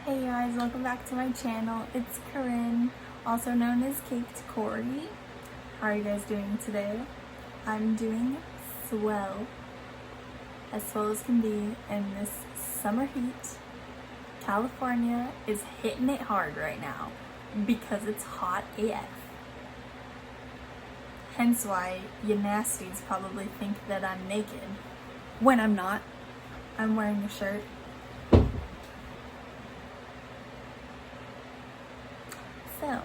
Hey guys, welcome back to my channel. It's Corinne, also known as cakedcoreyy. How are you guys doing today? I'm doing swell as can be in this summer heat. California is hitting it hard right now because it's hot AF. Hence why you nasties probably think that I'm naked when I'm not. I'm wearing a shirt. So,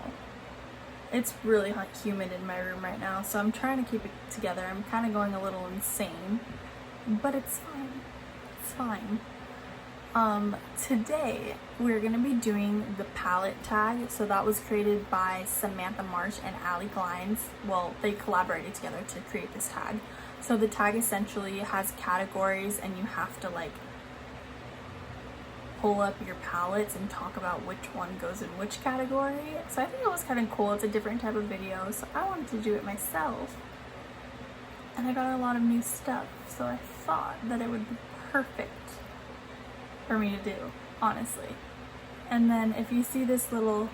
it's really hot, humid in my room right now, so I'm trying to keep it together. I'm kind of going a little insane, but it's fine. It's fine. Today we're gonna be doing the palette tag. So that was created by Samantha March and Allie Glines. Well, they collaborated together to create this tag. So the tag essentially has categories, and you have to like pull up your palettes and talk about which one goes in which category. So I think it was kind of cool. It's a different type of video, so I wanted to do it myself, and I got a lot of new stuff, so I thought that it would be perfect for me to do, honestly. And then if you see this little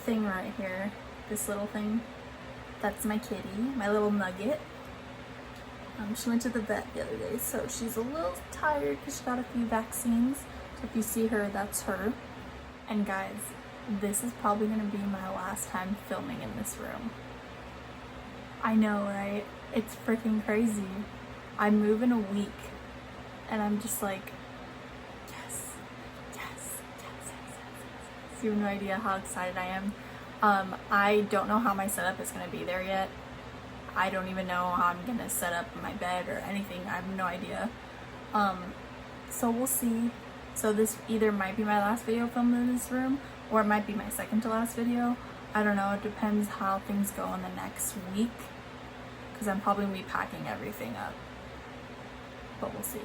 thing right here, this little thing, that's my kitty, my little nugget. She went to the vet the other day, so she's a little tired because she got a few vaccines. So if you see her, that's her. And guys, this is probably gonna be my last time filming in this room. I know, right? It's freaking crazy. I move in a week, and I'm just like, yes. You have no idea how excited I am. I don't know how my setup is gonna be there yet. I don't even know how I'm gonna set up my bed or anything. I have no idea. So we'll see. So this either might be my last video filmed in this room, or it might be my second to last video. I don't know. It depends how things go in the next week, because I'm probably gonna be packing everything up. But we'll see.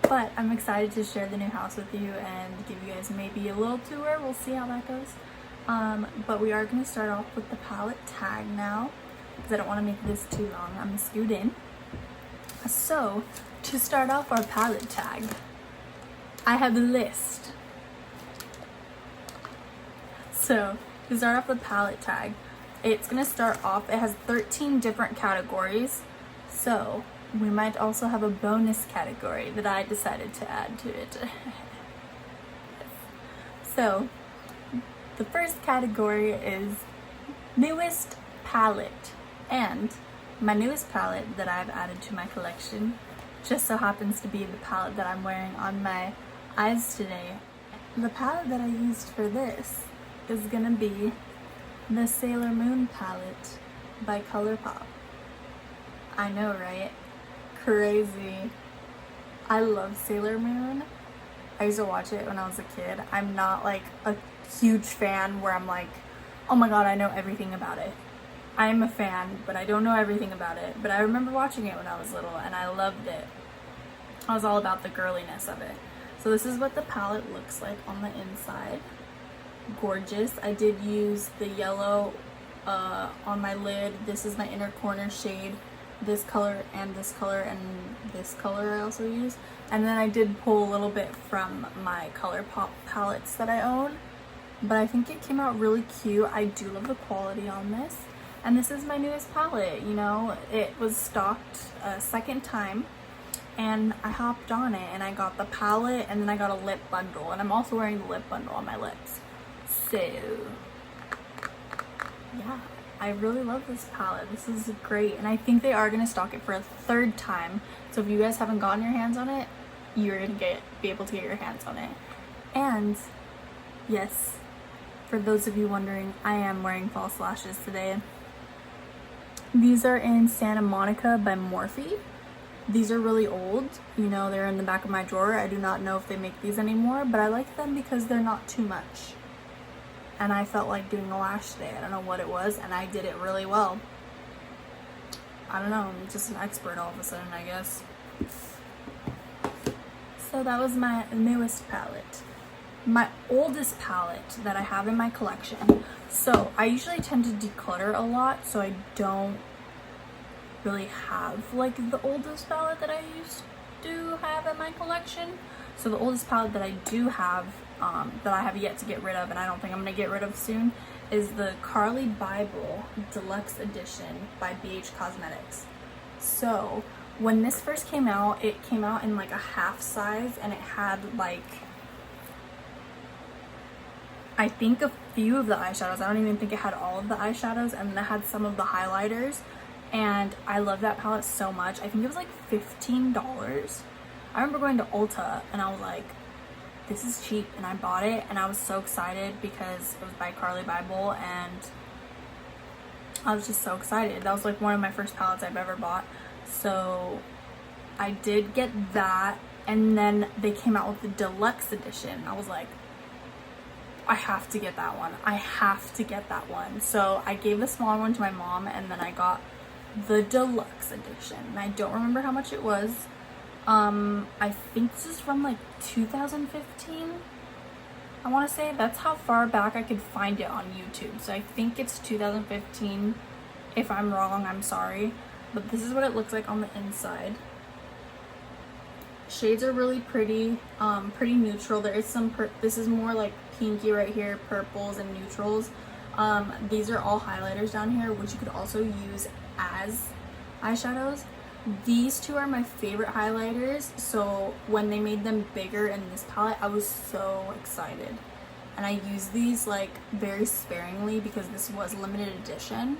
But I'm excited to share the new house with you and give you guys maybe a little tour. We'll see how that goes. But we are gonna start off with the palette tag now, because I don't want to make this too long. I'm gonna scoot in. So to start off our palette tag, I have a list. So to start off the palette tag, it's gonna start off, it has 13 different categories. So we might also have a bonus category that I decided to add to it. So the first category is newest palette. And my newest palette that I've added to my collection just so happens to be the palette that I'm wearing on my eyes today. The palette that I used for this is gonna be the Sailor Moon palette by ColourPop. I know, right? Crazy. I love Sailor Moon. I used to watch it when I was a kid. I'm not like a huge fan where I'm like, oh my god, I know everything about it. I'm a fan, but I don't know everything about it. But I remember watching it when I was little, and I loved it. I was all about the girliness of it. So this is what the palette looks like on the inside. Gorgeous. I did use the yellow on my lid. This is my inner corner shade. This color and this color and this color I also use. And then I did pull a little bit from my ColourPop palettes that I own. But I think it came out really cute. I do love the quality on this. And this is my newest palette, you know. It was stocked a second time, and I hopped on it, and I got the palette, and then I got a lip bundle, and I'm also wearing the lip bundle on my lips. So yeah, I really love this palette. This is great, and I think they are gonna stock it for a third time. So if you guys haven't gotten your hands on it, you're gonna be able to get your hands on it. And yes, for those of you wondering, I am wearing false lashes today. These are in Santa Monica by Morphe. These are really old, you know, they're in the back of my drawer. I do not know if they make these anymore, but I like them because they're not too much. And I felt like doing a lash today. I don't know what it was, and I did it really well. I don't know, I'm just an expert all of a sudden, I guess. So that was my newest palette. My oldest palette that I have in my collection. So I usually tend to declutter a lot, so I don't really have like the oldest palette that I used to have in my collection. So the oldest palette that I do have that I have yet to get rid of, and I don't think I'm gonna get rid of soon, is the Carly Bible Deluxe Edition by BH Cosmetics. So when this first came out, it came out in like a half size, and it had like, I think a few of the eyeshadows. I don't even think it had all of the eyeshadows, and it had some of the highlighters, and I love that palette so much. I think it was like $15. I remember going to Ulta and I was like, this is cheap, and I bought it, and I was so excited because it was by Carly Bible, and I was just so excited. That was like one of my first palettes I've ever bought. So I did get that, and then they came out with the deluxe edition. I was like, I have to get that one. I have to get that one. So I gave the smaller one to my mom, and then I got the deluxe edition. And I don't remember how much it was. I think this is from like 2015. I want to say that's how far back I could find it on YouTube. So I think it's 2015. If I'm wrong, I'm sorry. But this is what it looks like on the inside. Shades are really pretty, pretty neutral. There is some, this is more like pinky right here, purples and neutrals. These are all highlighters down here, which you could also use as eyeshadows. These two are my favorite highlighters, so when they made them bigger in this palette, I was so excited. And I use these like very sparingly because this was limited edition,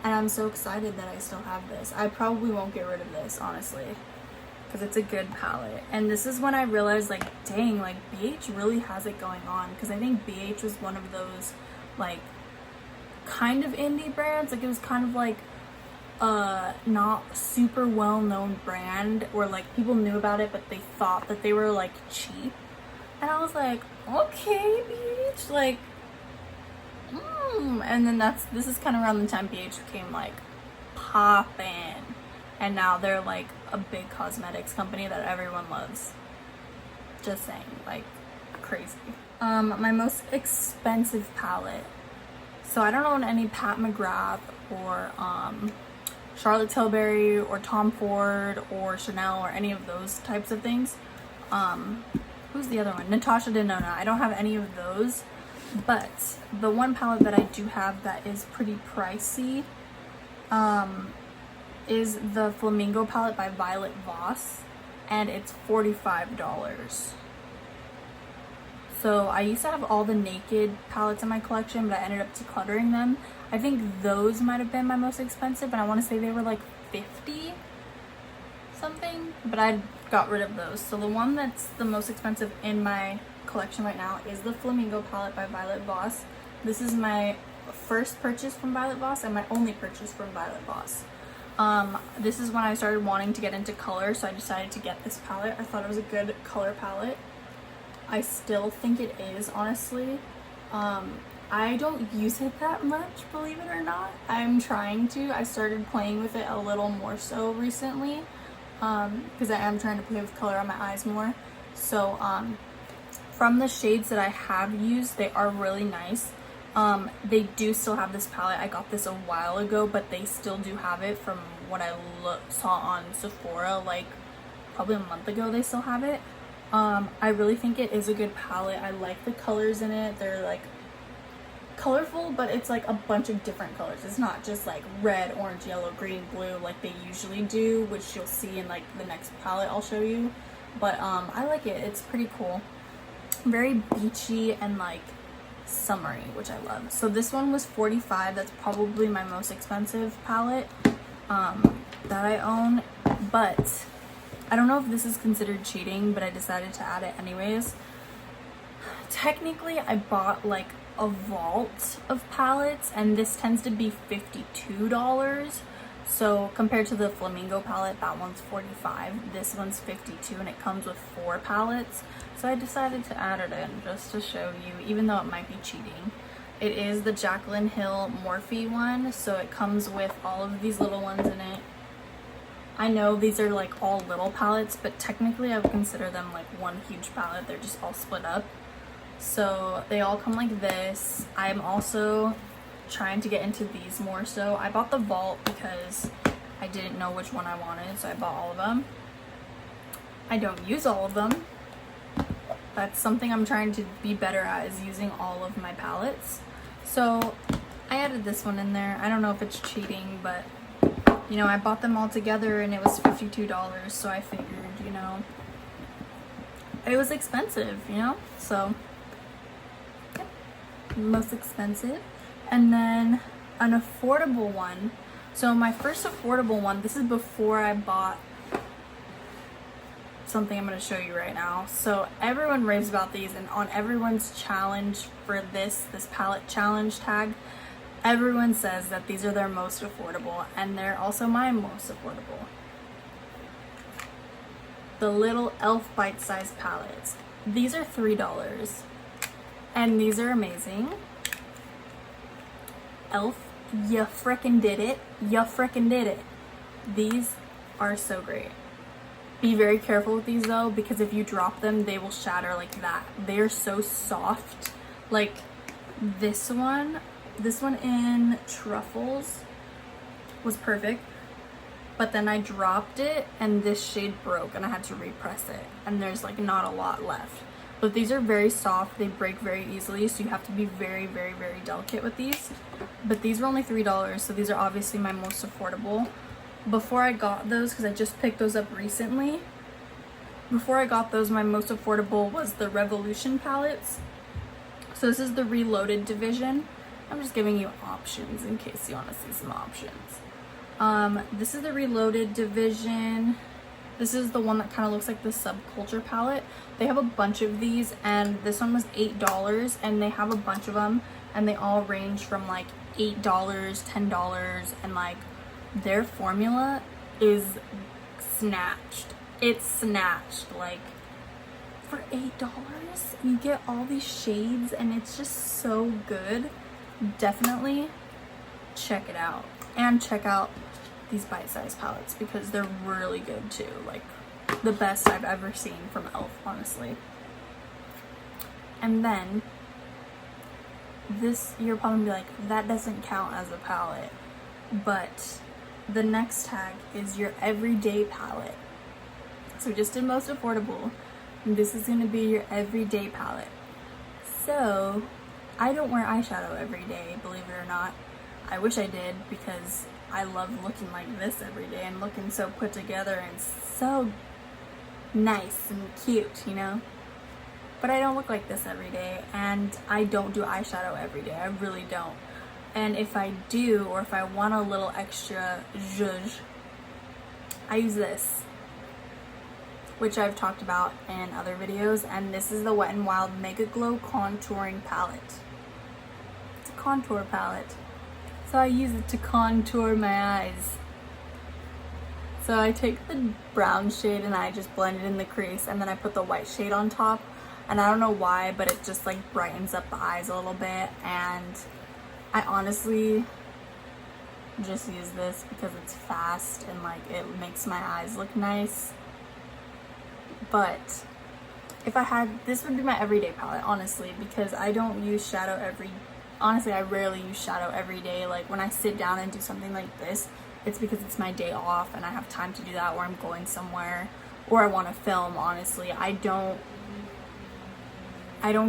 and I'm so excited that I still have this. I probably won't get rid of this, honestly, because it's a good palette. And this is when I realized, like, dang, like BH really has it going on, because I think BH was one of those like kind of indie brands. Like, it was kind of like not super well-known brand where like people knew about it, but they thought that they were like cheap, and I was like, okay, BH, like, and then this is kind of around the time BH became like poppin', and now they're like a big cosmetics company that everyone loves. Just saying, like, crazy. My most expensive palette. So I don't own any Pat McGrath or Charlotte Tilbury or Tom Ford or Chanel or any of those types of things. Who's the other one? Natasha Denona. I don't have any of those, but the one palette that I do have that is pretty pricey is the Flamingo palette by Violet Voss, and it's $45. So I used to have all the Naked palettes in my collection, but I ended up decluttering them. I think those might have been my most expensive, and I want to say they were like 50 something, but I got rid of those. So the one that's the most expensive in my collection right now is the Flamingo palette by Violet Voss. This is my first purchase from Violet Voss and my only purchase from Violet Voss. This is when I started wanting to get into color, so I decided to get this palette. I thought it was a good color palette. I still think it is, honestly. I don't use it that much, believe it or not. I'm trying to. I started playing with it a little more so recently, because I am trying to play with color on my eyes more. So from the shades that I have used, they are really nice. They do still have this palette. I got this a while ago, but they still do have it from what I saw on Sephora, like probably a month ago. They still have it. I really think it is a good palette. I like the colors in it. They're like colorful, but it's like a bunch of different colors. It's not just like red, orange, yellow, green, blue like they usually do, which you'll see in like the next palette I'll show you. But I like it. It's pretty cool. Very beachy and like summery, which I love. So this one was $45. That's probably my most expensive palette that I own, but I don't know if this is considered cheating, but I decided to add it anyways. Technically, I bought like a vault of palettes, and this tends to be $52. So compared to the Flamingo palette, that one's $45. This one's $52, and it comes with 4 palettes. So I decided to add it in just to show you, even though it might be cheating. It is the Jaclyn Hill Morphe one, so it comes with all of these little ones in it. I know these are like all little palettes, but technically I would consider them like one huge palette. They're just all split up. So they all come like this. I'm also trying to get into these more so. I bought the vault because I didn't know which one I wanted, so I bought all of them. I don't use all of them, That's something I'm trying to be better at, is using all of my palettes. So I added this one in there. I don't know if it's cheating, but you know, I bought them all together and it was $52, so I figured, you know, it was expensive, you know, so yeah, most expensive. And then an affordable one. So my first affordable one, this is before I bought something I'm going to show you right now. So everyone raves about these, and on everyone's challenge for this palette challenge tag, everyone says that these are their most affordable, and they're also my most affordable. The little e.l.f. bite-sized palettes. These are $3, and these are amazing. e.l.f., you frickin' did it. You frickin' did it. These are so great. Be very careful with these though, because if you drop them, they will shatter like that. They are so soft. Like this one in Truffles was perfect, but then I dropped it and this shade broke and I had to repress it, and there's like not a lot left. But these are very soft, they break very easily, so you have to be very, very, very delicate with these. But these were only $3, so these are obviously my most affordable. Before I got those, because I just picked those up recently, before I got those, my most affordable was the Revolution palettes. So this is the Reloaded division. I'm just giving you options in case you want to see some options. This is the Reloaded division. This is the one that kind of looks like the Subculture palette. They have a bunch of these, and this one was $8, and they have a bunch of them, and they all range from like $8, $10, and like their formula is snatched. It's snatched. Like for $8 you get all these shades, and it's just so good. Definitely check it out, and check out these bite-sized palettes because they're really good too. Like the best I've ever seen from e.l.f., honestly. And then this, you're probably gonna be like, that doesn't count as a palette, but the next tag is your everyday palette. So just in most affordable, this is gonna be your everyday palette. So I don't wear eyeshadow every day, believe it or not. I wish I did, because I love looking like this every day and looking so put together and so nice and cute, you know? But I don't look like this every day, and I don't do eyeshadow every day. I really don't. And if I do, or if I want a little extra zhuzh, I use this, which I've talked about in other videos, and this is the Wet n Wild Mega Glow Contouring Palette. It's a contour palette. So I use it to contour my eyes. So I take the brown shade and I just blend it in the crease, and then I put the white shade on top. And I don't know why, but it just like brightens up the eyes a little bit. And I honestly just use this because it's fast and like it makes my eyes look nice. But if I had, this would be my everyday palette, honestly, because I don't use shadow honestly, I rarely use shadow every day. Like when I sit down and do something like this, it's because it's my day off and I have time to do that, or I'm going somewhere, or I want to film. Honestly, I don't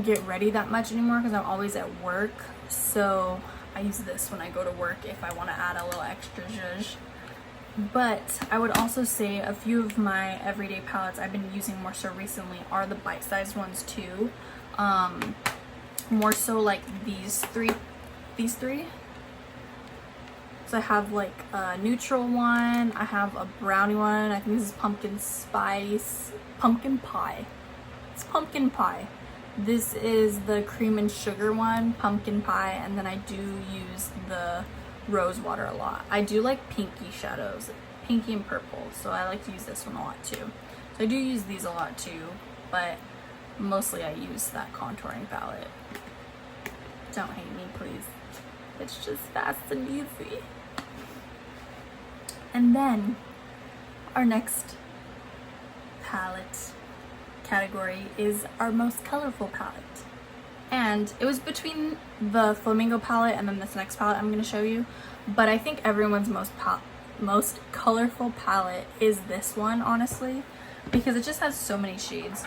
get ready that much anymore because I'm always at work. So I use this when I go to work if I want to add a little extra zhuzh. But I would also say a few of my everyday palettes I've been using more so recently are the bite-sized ones too. More so like these three. So I have like a neutral one, I have a brownie one, I think this is pumpkin pie. It's pumpkin pie. This is the cream and sugar one, pumpkin pie, and then I do use the rose water a lot. I do like pinky shadows, pinky and purple, so I like to use this one a lot too. So I do use these a lot too, but mostly I use that contouring palette. Don't hate me, please. It's just fast and easy. And then our next palette category is our most colorful palette. And it was between the Flamingo palette and then this next palette I'm going to show you. But I think everyone's most colorful palette is this one, honestly, because it just has so many shades.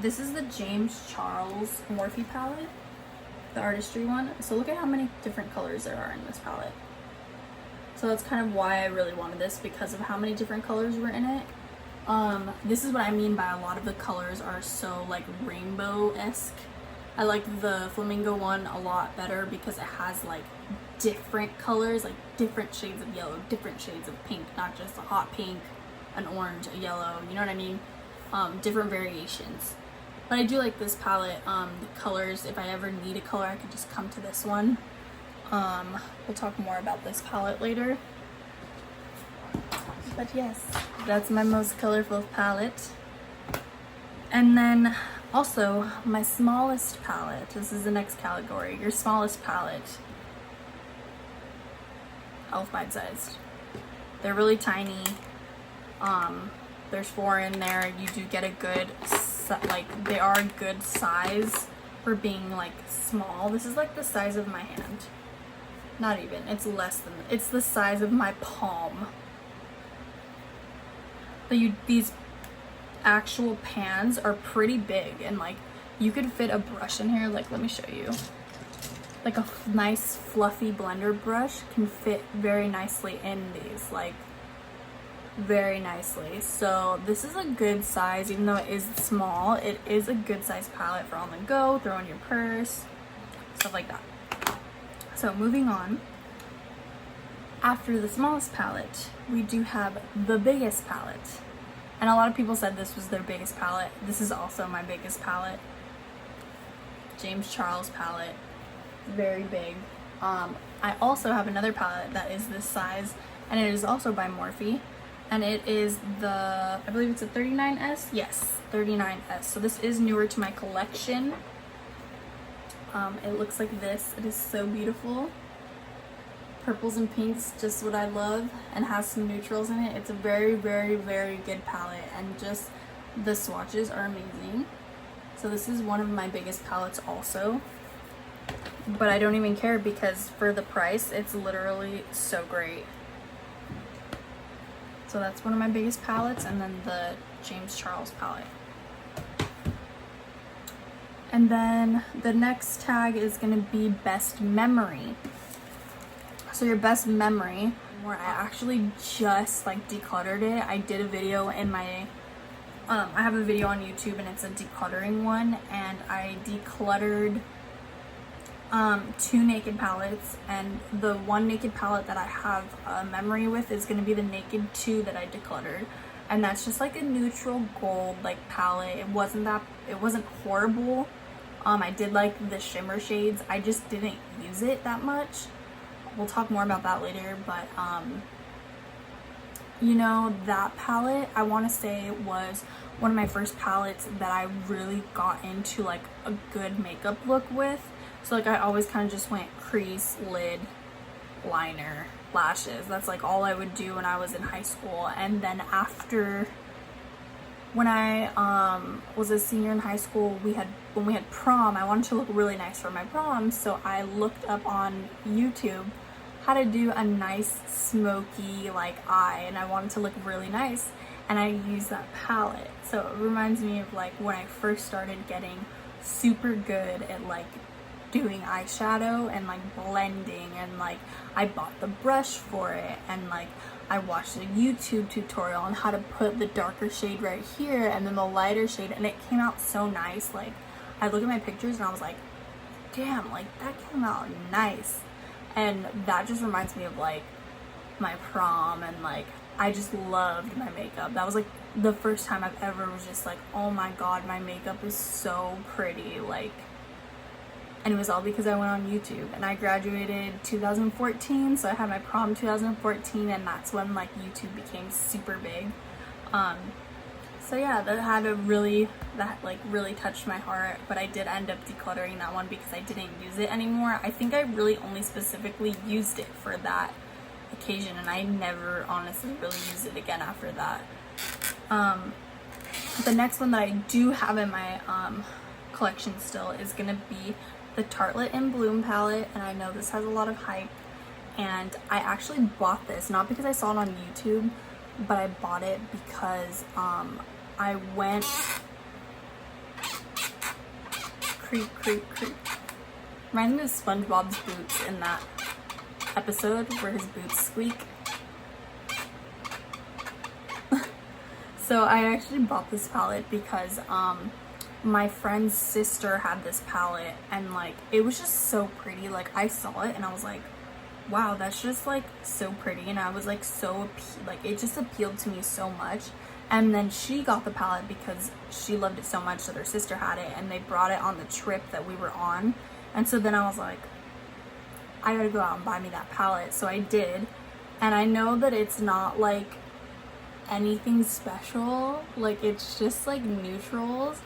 This is the James Charles Morphe palette, the artistry one. So look at how many different colors there are in this palette. So that's kind of why I really wanted this, because of how many different colors were in it. This is what I mean by a lot of the colors are so like rainbow-esque. I like the flamingo one a lot better because it has like different colors, like different shades of yellow, different shades of pink, not just a hot pink, an orange, a yellow, you know what I mean? Different variations. But I do like this palette. The colors, if I ever need a color, I could just come to this one. We'll talk more about this palette later. But yes, that's my most colorful palette. And then also my smallest palette. This is the next category. Your smallest palette. Elf bite-sized. They're really tiny. There's 4 in there. You do get a good, like, they are a good size for being like small. This is like the size of my hand. Not even. It's less than. It's the size of my palm. But these actual pans are pretty big, and like you could fit a brush in here. Like, let me show you. Like a nice fluffy blender brush can fit very nicely in these, like very nicely. So this is a good size, even though it is small. It is a good size palette for on the go, throw in your purse, stuff like that. So moving on, after the smallest palette, we do have the biggest palette. And a lot of people said this was their biggest palette. This is also my biggest palette. James Charles palette, very big. I also have another palette that is this size, and it is also by Morphe. And it is the, I believe it's a 39S? Yes, 39S. So this is newer to my collection. It looks like this. It is so beautiful. Purples and pinks, just what I love, and has some neutrals in it. It's a very, very, very good palette, and just the swatches are amazing. So this is one of my biggest palettes also. But I don't even care because for the price, it's literally so great. So that's one of my biggest palettes, and then the James Charles palette. And then the next tag is going to be best memory. So your best memory, where I actually just like decluttered it. I did a video in my, I have a video on YouTube, and it's a decluttering one, and I decluttered 2 naked palettes, and the 1 naked palette that I have a memory with is going to be the naked 2 that I decluttered. And that's just like a neutral gold like palette. It wasn't horrible. I did like the shimmer shades. I just didn't use it that much. We'll talk more about that later, but you know, that palette I want to say was one of my first palettes that I really got into like a good makeup look with. So like I always kind of just went crease, lid, liner, lashes. That's like all I would do when I was in high school. And then after, when I was a senior in high school, when we had prom, I wanted to look really nice for my prom, so I looked up on YouTube how to do a nice smoky like eye, and I wanted to look really nice, and I used that palette. So it reminds me of like when I first started getting super good at like doing eyeshadow and like blending, and like I bought the brush for it, and like I watched a YouTube tutorial on how to put the darker shade right here and then the lighter shade, and it came out so nice. Like I look at my pictures and I was like, damn, like that came out nice. And that just reminds me of like my prom, and like I just loved my makeup. That was like the first time I've ever was just like, oh my god, my makeup is so pretty. Like, and it was all because I went on YouTube, and I graduated 2014, so I had my prom 2014, and that's when like YouTube became super big. So yeah, that really touched my heart, but I did end up decluttering that one because I didn't use it anymore. I think I really only specifically used it for that occasion, and I never honestly really used it again after that. The next one that I do have in my collection still is gonna be the Tartelette in Bloom palette, and I know this has a lot of hype, and I actually bought this not because I saw it on YouTube, but I bought it because I went creak, creak, creak. Reminds me of SpongeBob's boots in that episode where his boots squeak. So I actually bought this palette because my friend's sister had this palette, and like it was just so pretty. Like I saw it and I was like, wow, that's just like so pretty, and I was like so like it just appealed to me so much. And then she got the palette because she loved it so much that her sister had it, and they brought it on the trip that we were on. And so then I was like, I gotta go out and buy me that palette. So I did, and I know that it's not like anything special, like it's just like neutrals,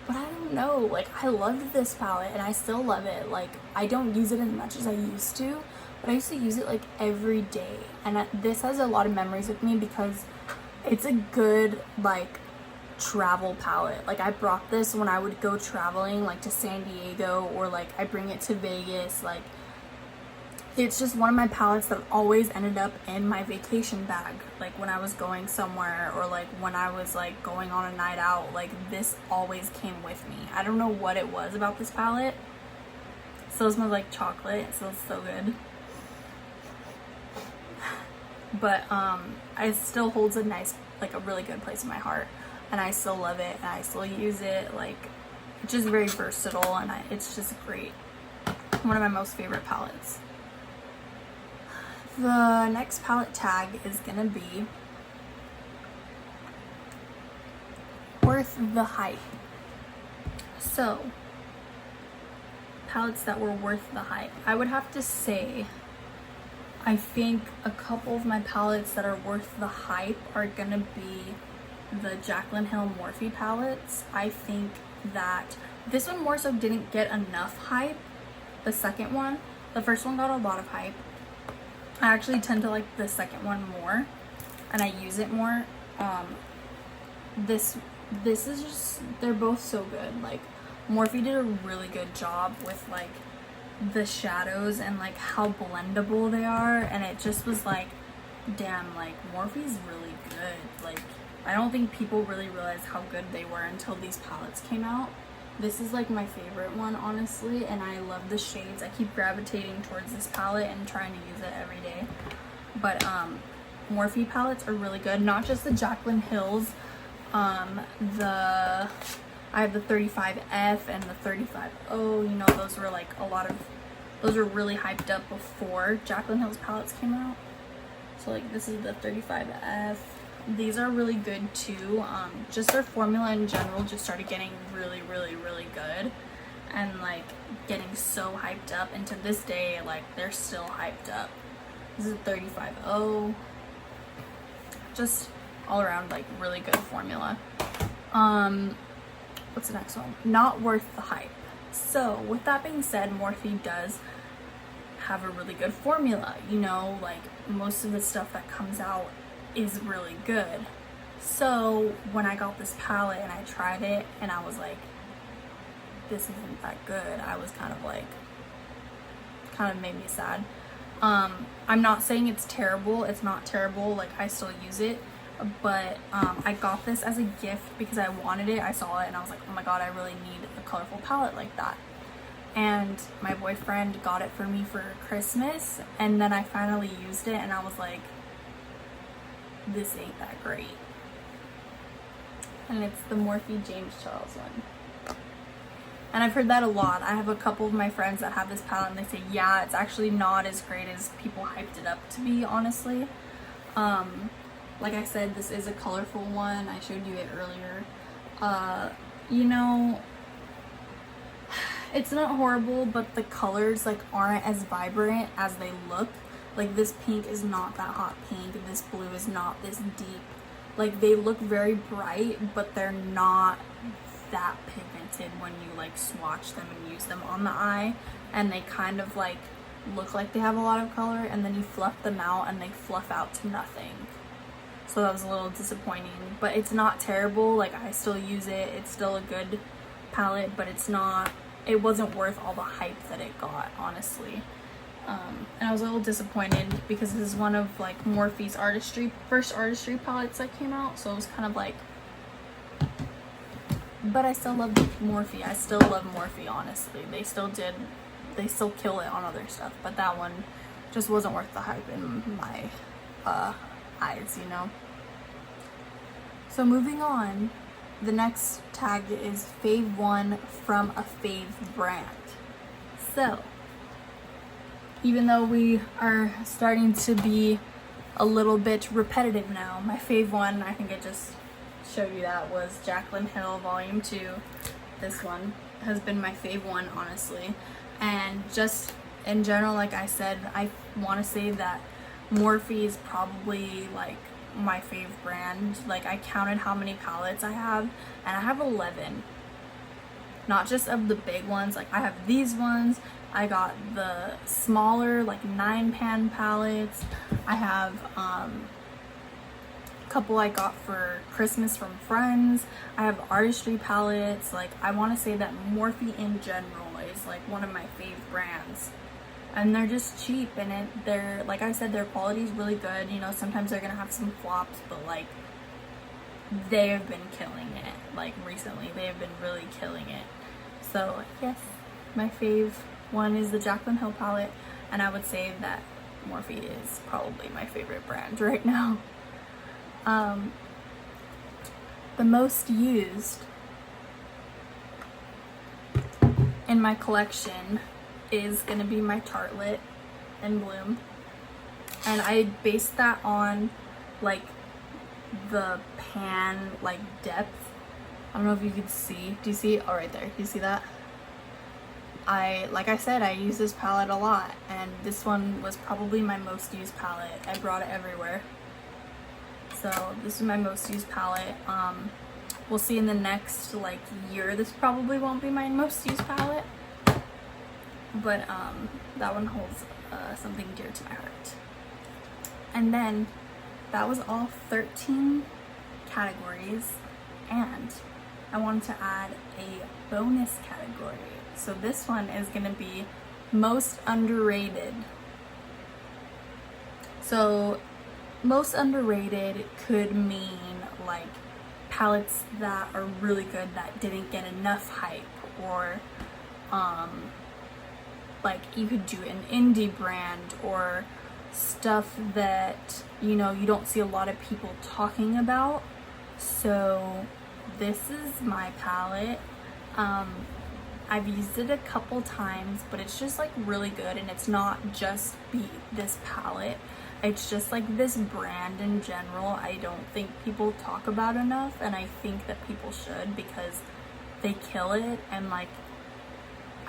but I don't know, like I loved this palette and I still love it. Like I don't use it as much as I used to, but I used to use it like every day, and this has a lot of memories with me because it's a good like travel palette. Like I brought this when I would go traveling, like to San Diego, or like I bring it to Vegas. Like it's just one of my palettes that always ended up in my vacation bag, like when I was going somewhere, or like when I was like going on a night out. Like this always came with me. I don't know what it was about this palette. It still smells like chocolate. It smells so good. But it still holds a nice, like a really good place in my heart, and I still love it and I still use it. Like it's just very versatile, and it's just great. One of my most favorite palettes. The next palette tag is gonna be worth the hype. So, palettes that were worth the hype. I would have to say, I think a couple of my palettes that are worth the hype are gonna be the Jaclyn Hill Morphe palettes. I think that this one more so didn't get enough hype. The second one, the first one got a lot of hype. I actually tend to like the second one more, and I use it more. This is just, they're both so good. Like Morphe did a really good job with like the shadows and like how blendable they are, and it just was like, damn, like Morphe's really good. Like I don't think people really realized how good they were until these palettes came out. This is like my favorite one, honestly, and I love the shades. I keep gravitating towards this palette and trying to use it every day. But Morphe palettes are really good. Not just the Jaclyn Hills. I have the 35F and the 35O. You know, those were like those were really hyped up before Jaclyn Hill's palettes came out. So like this is the 35F. These are really good too. Just their formula in general just started getting really, really, really good, and like getting so hyped up, and to this day, like they're still hyped up. This is a 35O. Just all around like really good formula. What's the next one? Not worth the hype. So with that being said, Morphe does have a really good formula. You know, like most of the stuff that comes out is really good. So when I got this palette and I tried it and I was like, this isn't that good, I was kind of made me sad. I'm not saying it's terrible. It's not terrible. Like I still use it, but I got this as a gift because I wanted it. I saw it and I was like, oh my god, I really need a colorful palette like that. And my boyfriend got it for me for Christmas, and then I finally used it and I was like, this ain't that great. And it's the Morphe James Charles one. And I've heard that a lot. I have a couple of my friends that have this palette and they say, yeah, it's actually not as great as people hyped it up to be, honestly. Like I said, this is a colorful one. I showed you it earlier. You know, it's not horrible, but the colors like aren't as vibrant as they look. Like this pink is not that hot pink, this blue is not this deep. Like they look very bright, but they're not that pigmented when you like swatch them and use them on the eye, and they kind of like look like they have a lot of color, and then you fluff them out and they fluff out to nothing. So that was a little disappointing, but it's not terrible. Like I still use it. It's still a good palette, but it wasn't worth all the hype that it got, honestly. And I was a little disappointed because this is one of like Morphe's first artistry palettes that came out, so it was kind of like but I still love Morphe. I still love Morphe, honestly. They still kill it on other stuff, but that one just wasn't worth the hype in my eyes, you know? So moving on, the next tag is fave one from a fave brand. So, even though we are starting to be a little bit repetitive now, my fave one, I think I just showed you that, was Jaclyn Hill Volume 2. This one has been my fave one, honestly. And just in general, like I said, I want to say that Morphe is probably like my fave brand. Like, I counted how many palettes I have, and I have 11. Not just of the big ones, like I have these ones, I got the smaller like 9-pan palettes, I have a couple I got for Christmas from friends, I have artistry palettes. Like, I want to say that Morphe in general is like one of my fave brands. And they're just cheap, and they're, like I said, their quality is really good. You know, sometimes they're gonna have some flops, but like, they have been killing it. Like, recently, they have been really killing it. So yes, my fave one is the Jaclyn Hill palette, and I would say that Morphe is probably my favorite brand right now. The most used in my collection is gonna be my Tartelette in Bloom, and I based that on like the pan like depth. I don't know if you can see. Do you see? Oh, right there. You see that? Like I said, I use this palette a lot, and this one was probably my most used palette. I brought it everywhere. So this is my most used palette. We'll see in the next like year, this probably won't be my most used palette, but that one holds something dear to my heart. And then that was all 13 categories, and I wanted to add a bonus category. So this one is gonna be most underrated. So most underrated could mean like palettes that are really good that didn't get enough hype, or like you could do an indie brand, or stuff that, you know, you don't see a lot of people talking about. So this is my palette. I've used it a couple times, but it's just like really good, and it's not just this palette. It's just like this brand in general. I don't think people talk about enough, and I think that people should, because they kill it. And like,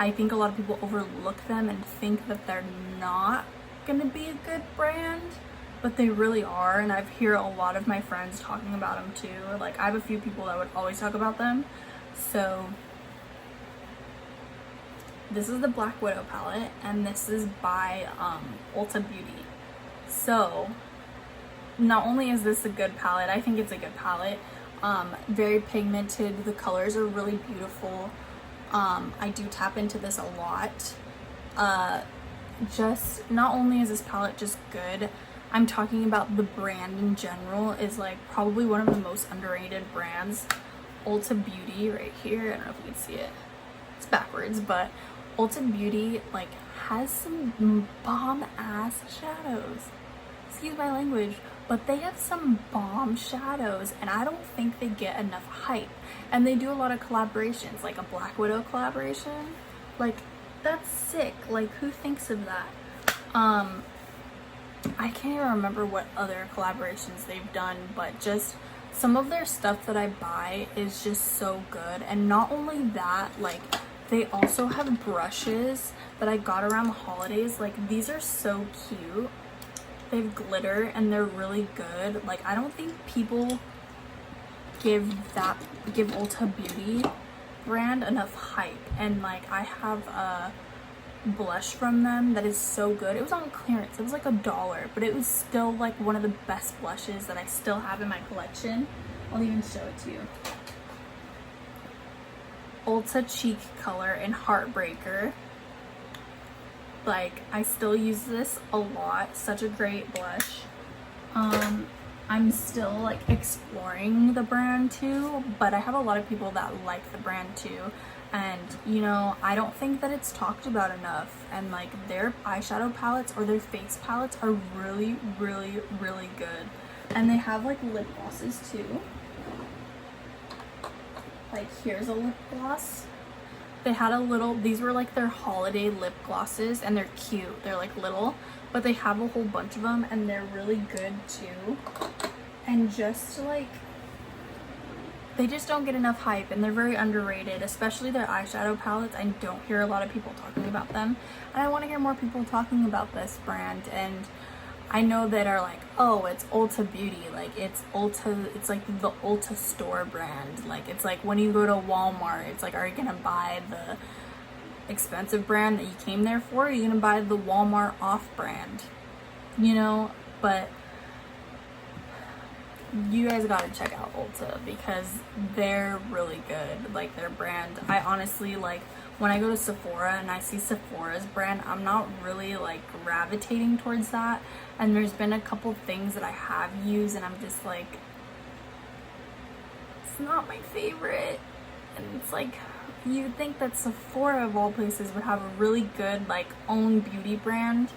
I think a lot of people overlook them and think that they're not gonna be a good brand, but they really are. And I've heard a lot of my friends talking about them too. Like, I have a few people that would always talk about them. So this is the Black Widow palette, and this is by Ulta Beauty. So not only is this a good palette, I think it's a good palette. Very pigmented, the colors are really beautiful. I do tap into this a lot. Just not only is this palette just good, I'm talking about the brand in general is like probably one of the most underrated brands. Ulta Beauty right here, I don't know if you can see it, it's backwards, but Ulta Beauty like has some bomb ass shadows. Excuse my language, but they have some bomb shadows, and I don't think they get enough hype. And they do a lot of collaborations, like a Black Widow collaboration. Like, that's sick. Like, who thinks of that? I can't even remember what other collaborations they've done, but just some of their stuff that I buy is just so good. And not only that, like, they also have brushes that I got around the holidays. Like, these are so cute. They have glitter, and they're really good. Like, I don't think people give Ulta Beauty brand enough hype. And like, I have a blush from them that is so good. It was on clearance. It was like $1, but it was still like one of the best blushes that I still have in my collection. I'll even show it to you. Ulta Cheek Color in Heartbreaker. Like, I still use this a lot. Such a great blush. I'm still like exploring the brand too, but I have a lot of people that like the brand too. And you know, I don't think that it's talked about enough, and like their eyeshadow palettes or their face palettes are really really good. And they have like lip glosses too. Like here's a lip gloss. They had a little, these were like their holiday lip glosses, and they're cute. They're like little, but they have a whole bunch of them, and they're really good too. And just like, they just don't get enough hype, and they're very underrated, especially their eyeshadow palettes. I don't hear a lot of people talking about them, and I want to hear more people talking about this brand. And I know that are like, oh, it's Ulta Beauty, like it's Ulta, it's like the Ulta store brand. Like it's like when you go to Walmart, it's like, are you gonna buy the expensive brand that you came there for, or are you gonna buy the Walmart off brand, you know? But you guys gotta check out Ulta because they're really good. Like their brand, I honestly, like when I go to Sephora and I see Sephora's brand, I'm not really like gravitating towards that. And there's been a couple things that I have used and I'm just like, it's not my favorite. And it's like, you'd think that Sephora of all places would have a really good like own beauty brand,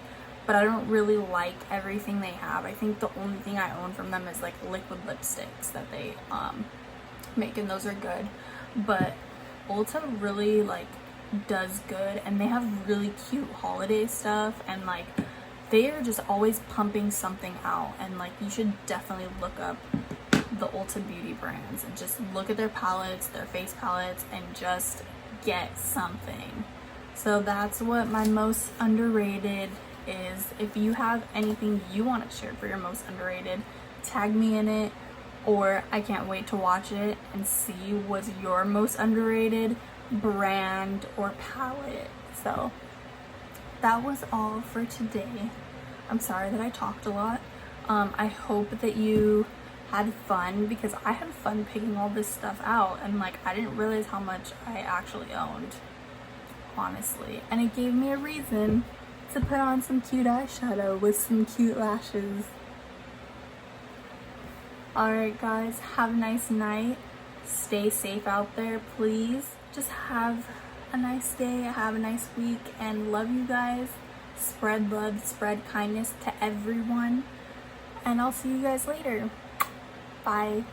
but I don't really like everything they have. I think the only thing I own from them is like liquid lipsticks that they make, and those are good. But Ulta really like does good, and they have really cute holiday stuff, and like they are just always pumping something out. And like you should definitely look up the Ulta Beauty brands and just look at their palettes, their face palettes, and just get something. So that's what my most underrated is. If you have anything you want to share for your most underrated, tag me in it, or I can't wait to watch it and see what's your most underrated brand or palette. So that was all for today. I'm sorry that I talked a lot. I hope that you had fun, because I had fun picking all this stuff out, and like I didn't realize how much I actually owned, honestly. And it gave me a reason to put on some cute eyeshadow with some cute lashes. Alright guys, have a nice night. Stay safe out there, please. Just have a nice day, have a nice week, and love you guys. Spread love, spread kindness to everyone. And I'll see you guys later. Bye.